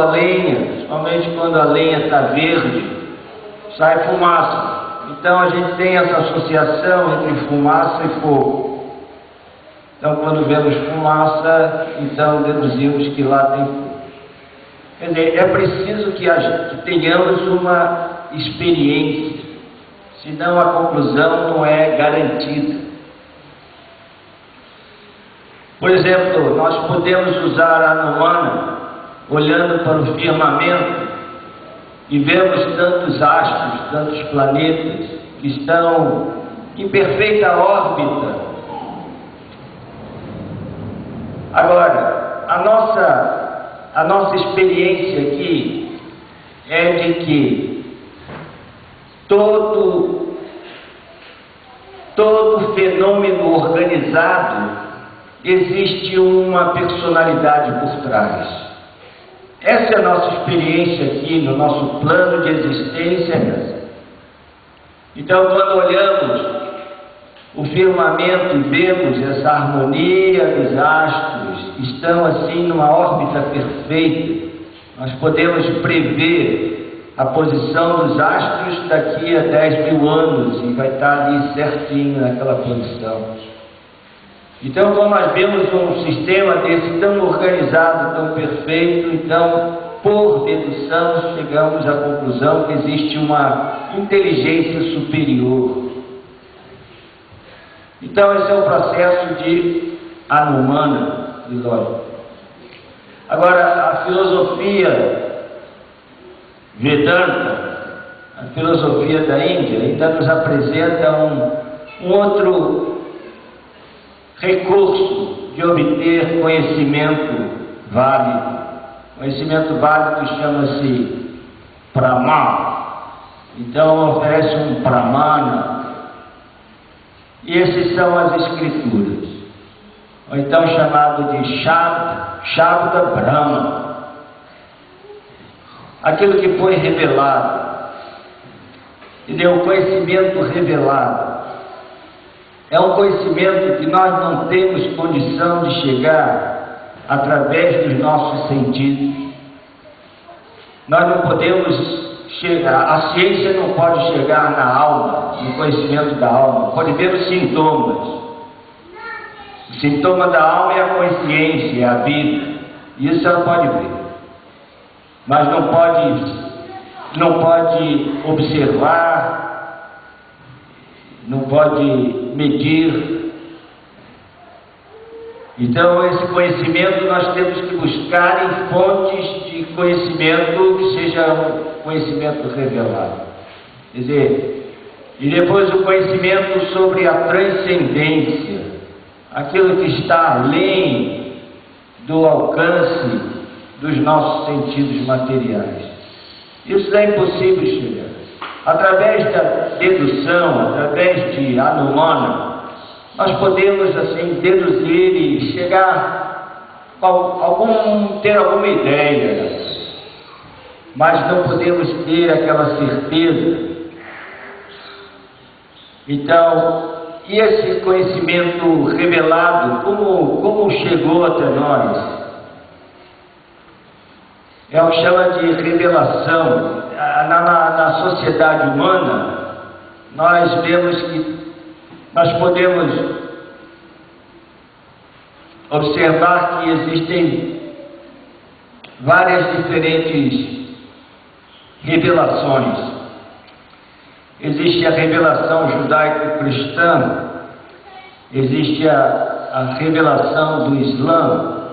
a lenha, principalmente quando a lenha está verde, sai fumaça. Então a gente tem essa associação entre fumaça e fogo. Então quando vemos fumaça, então deduzimos que lá tem fogo. Quer dizer, é preciso que tenhamos uma experiência, senão a conclusão não é garantida. Por exemplo, nós podemos usar a Anumana olhando para o firmamento e vemos tantos astros, tantos planetas que estão em perfeita órbita. Agora, a nossa experiência aqui é de que todo fenômeno organizado existe uma personalidade por trás. Essa é a nossa experiência aqui no nosso plano de existência. Então, quando olhamos o firmamento e vemos essa harmonia dos astros, estão assim numa órbita perfeita, nós podemos prever a posição dos astros daqui a 10.000 anos e vai estar ali certinho naquela posição. Então, quando nós vemos um sistema desse tão organizado, tão perfeito, então, por dedução, chegamos à conclusão que existe uma inteligência superior. Então, esse é o processo de Anumana, de lógica. Agora, a filosofia Vedanta, a filosofia da Índia, ainda nos apresenta um outro recurso de obter conhecimento válido. Conhecimento válido chama-se Pramana. Então oferece um Pramana. E esses são as escrituras. Ou então chamado de Shabda Brahma. Aquilo que foi revelado. E deu conhecimento revelado. É um conhecimento que nós não temos condição de chegar através dos nossos sentidos. Nós não podemos chegar, a ciência não pode chegar na alma, no conhecimento da alma. Pode ver os sintomas. O sintoma da alma é a consciência, é a vida. Isso ela pode ver. Mas não pode observar, não pode medir. Então, esse conhecimento nós temos que buscar em fontes de conhecimento que seja um conhecimento revelado. Quer dizer, e depois o conhecimento sobre a transcendência, aquilo que está além do alcance dos nossos sentidos materiais. Isso é impossível chegar. Através da dedução, através de Anumana, nós podemos assim deduzir e chegar a ter alguma ideia, mas não podemos ter aquela certeza. Então, e esse conhecimento revelado, como chegou até nós? É o que chama de revelação. Na sociedade humana, nós vemos que nós podemos observar que existem várias diferentes revelações. Existe a revelação judaico-cristã, existe a revelação do Islã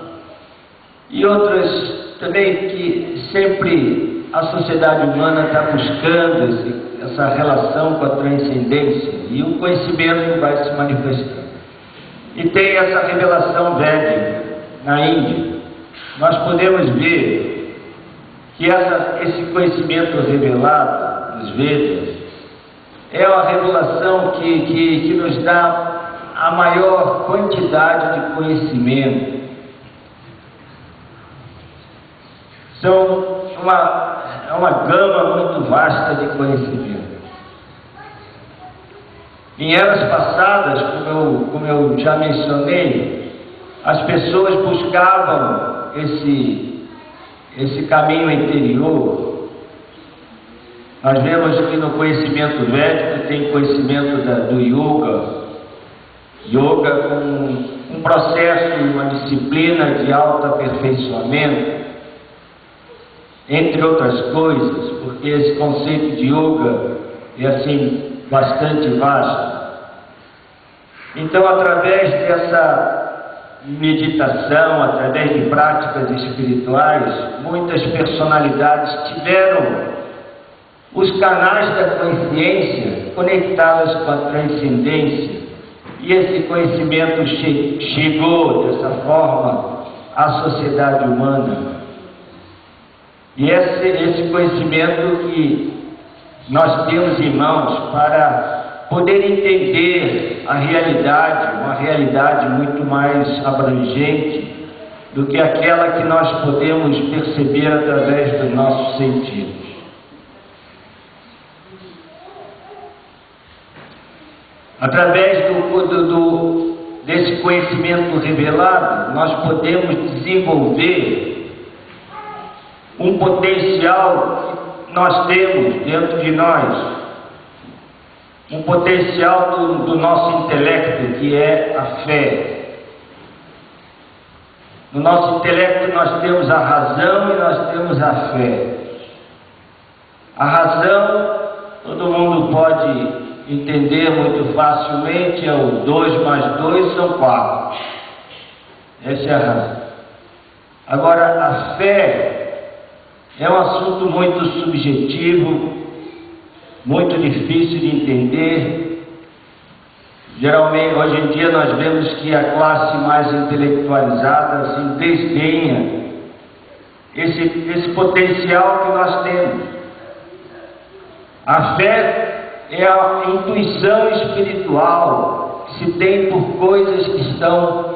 e outras também que sempre a sociedade humana está buscando essa relação com a transcendência e o conhecimento vai se manifestando. E tem essa revelação védica na Índia. Nós podemos ver que esse conhecimento revelado dos Vedas é uma revelação que nos dá a maior quantidade de conhecimento. É uma gama muito vasta de conhecimento. Em eras passadas, como eu já mencionei, as pessoas buscavam esse caminho interior, nós vemos que no conhecimento védico tem conhecimento do yoga, com um processo, uma disciplina de autoaperfeiçoamento, entre outras coisas, porque esse conceito de yoga é assim bastante vasto. Então, através dessa meditação, através de práticas espirituais, muitas personalidades tiveram os canais da consciência conectados com a transcendência, e esse conhecimento chegou dessa forma à sociedade humana. E esse conhecimento que nós temos em mãos para poder entender a realidade, uma realidade muito mais abrangente do que aquela que nós podemos perceber através dos nossos sentidos. Através desse conhecimento revelado, nós podemos desenvolver um potencial que nós temos dentro de nós, um potencial do nosso intelecto, que é a fé. No nosso intelecto nós temos a razão e nós temos a fé. A razão, todo mundo pode entender muito facilmente, é o 2 mais 2 são 4. Essa é a razão. Agora, a fé é um assunto muito subjetivo, muito difícil de entender. Geralmente, hoje em dia, nós vemos que a classe mais intelectualizada assim, desdenha esse potencial que nós temos. A fé é a intuição espiritual que se tem por coisas que estão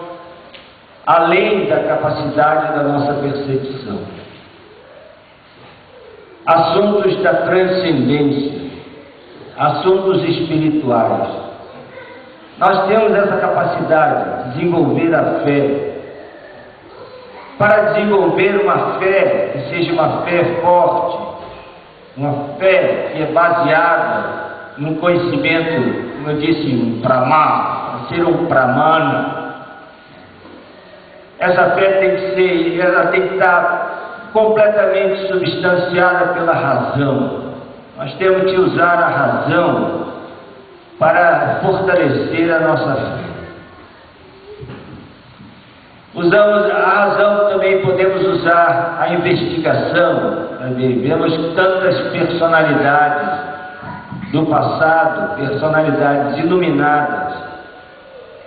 além da capacidade da nossa percepção. Assuntos da transcendência, assuntos espirituais. Nós temos essa capacidade de desenvolver a fé. Para desenvolver uma fé que seja uma fé forte, uma fé que é baseada no conhecimento, como eu disse, um Brahma, ser um Brahmana. Essa fé ela tem que estar completamente substanciada pela razão. Nós temos que usar a razão para fortalecer a nossa fé. Usamos a razão, também podemos usar a investigação. Vemos tantas personalidades do passado, personalidades iluminadas,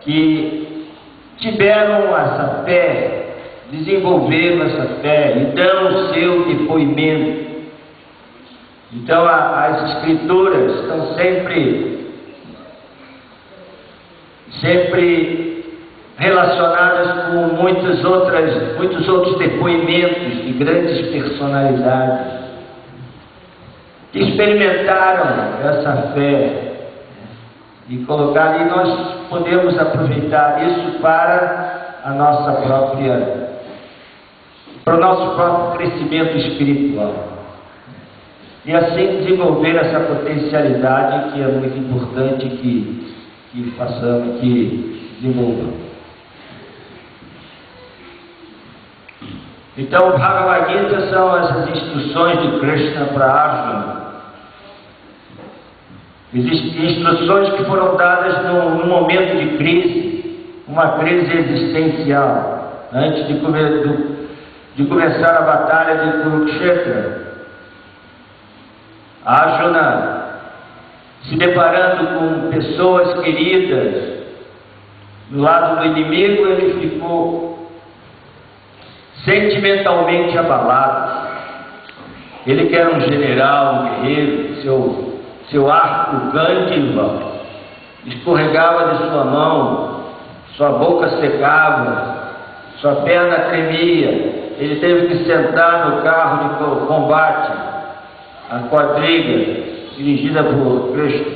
que tiveram essa fé, desenvolveram essa fé e dão o seu depoimento. Então as escrituras estão sempre relacionadas com muitos outros depoimentos de grandes personalidades que experimentaram essa fé e colocar, e nós podemos aproveitar isso para o nosso próprio crescimento espiritual e assim desenvolver essa potencialidade que é muito importante que façamos, que desenvolvamos. Então, o Bhagavad Gita são essas instruções de Krishna para Arjuna. Existem instruções que foram dadas num momento de crise, uma crise existencial, antes de começar a batalha de Kurukshetra. Arjuna, se deparando com pessoas queridas do lado do inimigo, ele ficou sentimentalmente abalado. Ele que era um general, um guerreiro, seu arco Gândiva escorregava de sua mão, sua boca secava, sua perna tremia. Ele teve que sentar no carro de combate, a quadriga dirigida por Krishna.